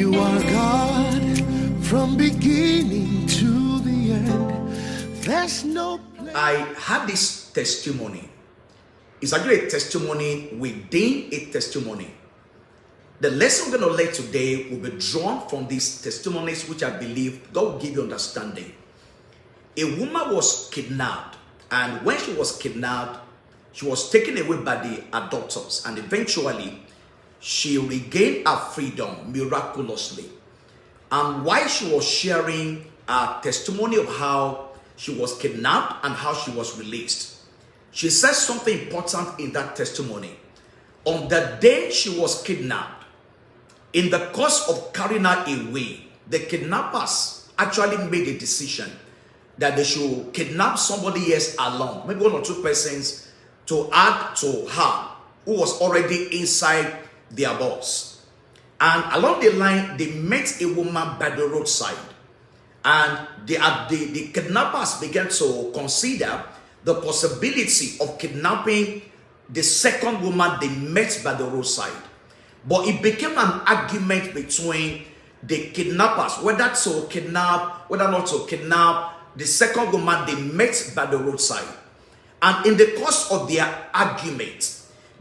You are God from beginning to the end. There's no place. I had this testimony. It's actually a testimony within a testimony. The lesson we're going to learn today will be drawn from these testimonies, which I believe God will give you understanding. A woman was kidnapped, and when she was kidnapped, she was taken away by the abductors, and eventually she regained her freedom miraculously. And while she was sharing a testimony of how she was kidnapped and how she was released, she said something important in that testimony. On the day she was kidnapped, in the course of carrying her away, the kidnappers actually made a decision that they should kidnap somebody else along, maybe one or two persons, to add to her, who was already inside their bus. And along the line, they met a woman by the roadside. And the kidnappers began to consider the possibility of kidnapping the second woman they met by the roadside. But it became an argument between the kidnappers, whether not to kidnap the second woman they met by the roadside. And in the course of their argument,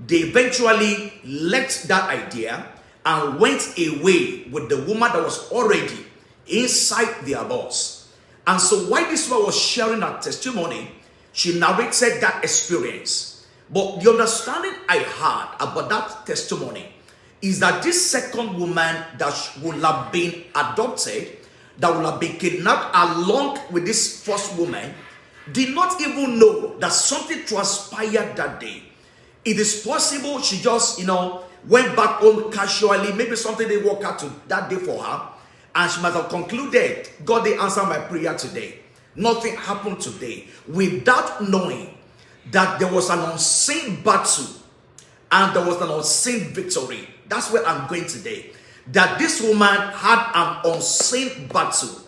they eventually left that idea and went away with the woman that was already inside their bus. And so while this woman was sharing her testimony, she narrated that experience. But the understanding I had about that testimony is that this second woman that would have been adopted, that would have been kidnapped along with this first woman, did not even know that something transpired that day. It is possible she just, went back home casually. Maybe something didn't work out that day for her. And she might have concluded, God didn't answer my prayer today. Nothing happened today. Without knowing that there was an unseen battle and there was an unseen victory. That's where I'm going today. That this woman had an unseen battle.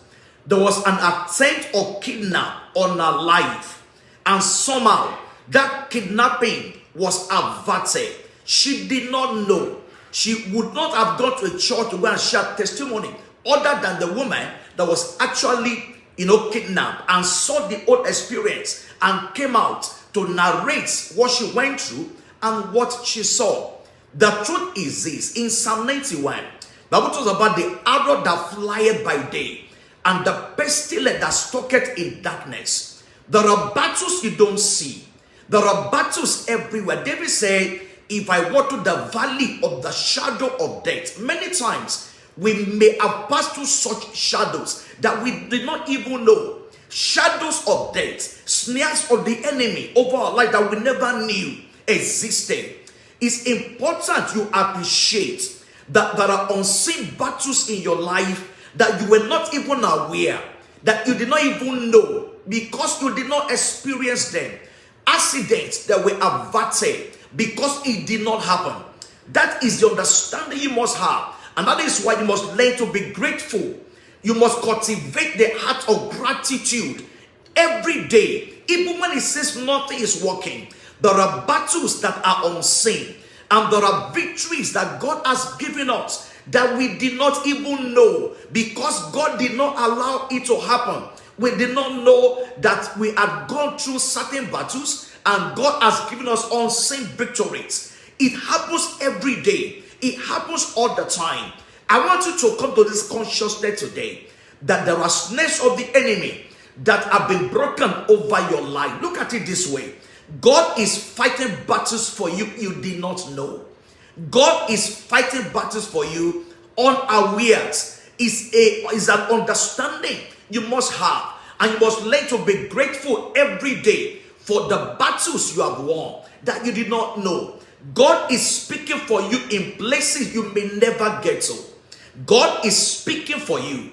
There was an attempt of kidnap on her life. And somehow that kidnapping was averted. She did not know. She would not have gone to a church to go and share testimony other than the woman that was actually, kidnapped and saw the whole experience and came out to narrate what she went through and what she saw. The truth is this: in Psalm 91, the Bible talks about the arrow that flieth by day and the pestilence that stalketh in darkness. There are battles you don't see. There are battles everywhere. David said, if I walk through the valley of the shadow of death, many times we may have passed through such shadows that we did not even know. Shadows of death, snares of the enemy over our life that we never knew existed. It's important you appreciate that there are unseen battles in your life that you were not even aware, that you did not even know because you did not experience them. Accidents that were averted because it did not happen. That is the understanding you must have. And that is why you must learn to be grateful. You must cultivate the heart of gratitude every day. Even when it says nothing is working, there are battles that are unseen. And there are victories that God has given us that we did not even know because God did not allow it to happen. We did not know that we had gone through certain battles and God has given us unseen victories. It happens every day. It happens all the time. I want you to come to this consciousness today that there are snares of the enemy that have been broken over your life. Look at it this way. God is fighting battles for you did not know. God is fighting battles for you unawares. Is an understanding you must have, and you must learn to be grateful every day for the battles you have won that you did not know. God is speaking for you in places you may never get to. God is speaking for you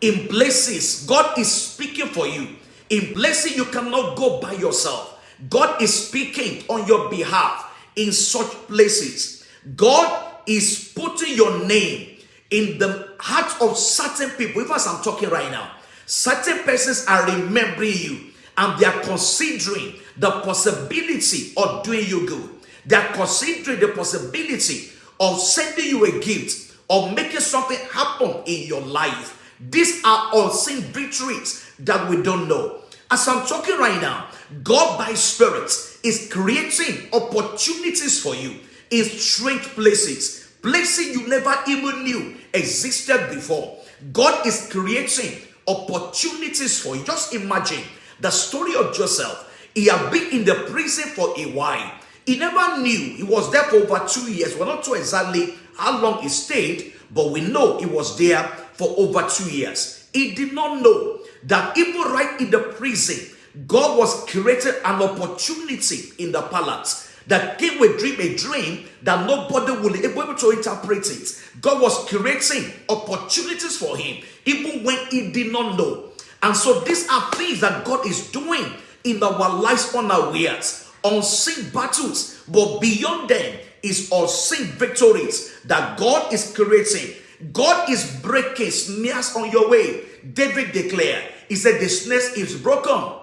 in places. God is speaking for you in places you cannot go by yourself. God is speaking on your behalf in such places. God is putting your name in the heart of certain people. Even as I'm talking right now, certain persons are remembering you and they are considering the possibility of doing you good. They are considering the possibility of sending you a gift or making something happen in your life. These are unseen victories that we don't know. As I'm talking right now, God by Spirit is creating opportunities for you in strange places, places you never even knew existed before. God is creating opportunities for you. Just imagine the story of Joseph. He had been in the prison for a while. He never knew. He was there for over 2 years. We're not sure exactly how long he stayed, but we know he was there for over 2 years. He did not know that even right in the prison, God was creating an opportunity in the palace. That king will dream a dream that nobody will be able to interpret it. God was creating opportunities for him, even when he did not know. And so these are things that God is doing in our lives unawares. Unseen battles, but beyond them is unseen victories that God is creating. God is breaking snares on your way. David declared, he said, the snare is broken,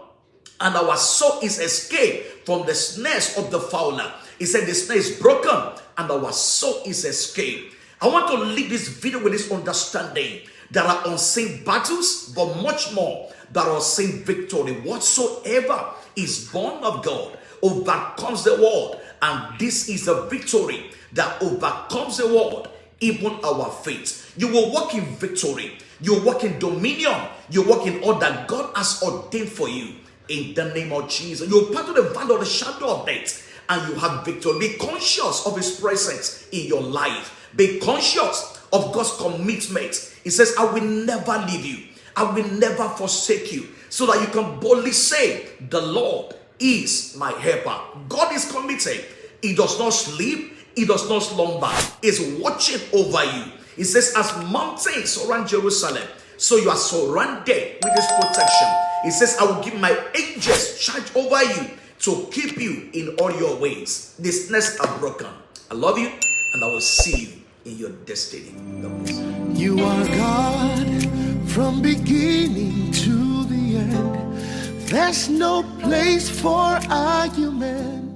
and our soul is escaped from the snares of the fowler. He said the snare is broken and our soul is escaped. I want to leave this video with this understanding. There are unseen battles, but much more there are unseen victory. Whatsoever is born of God overcomes the world. And this is a victory that overcomes the world, even our faith. You will walk in victory. You walk in dominion. You walk in all that God has ordained for you. In the name of Jesus, you're part of the valley of the shadow of death, and you have victory. Be conscious of his presence in your life. Be conscious of God's commitment. He says, I will never leave you. I will never forsake you. So that you can boldly say, the Lord is my helper. God is committed. He does not sleep. He does not slumber. He's watching over you. He says, as mountains surround Jerusalem, so you are surrounded with his protection. He says, I will give my angels charge over you to keep you in all your ways. The snares are broken. I love you, and I will see you in your destiny. God bless you. You are God from beginning to the end. There's no place for argument.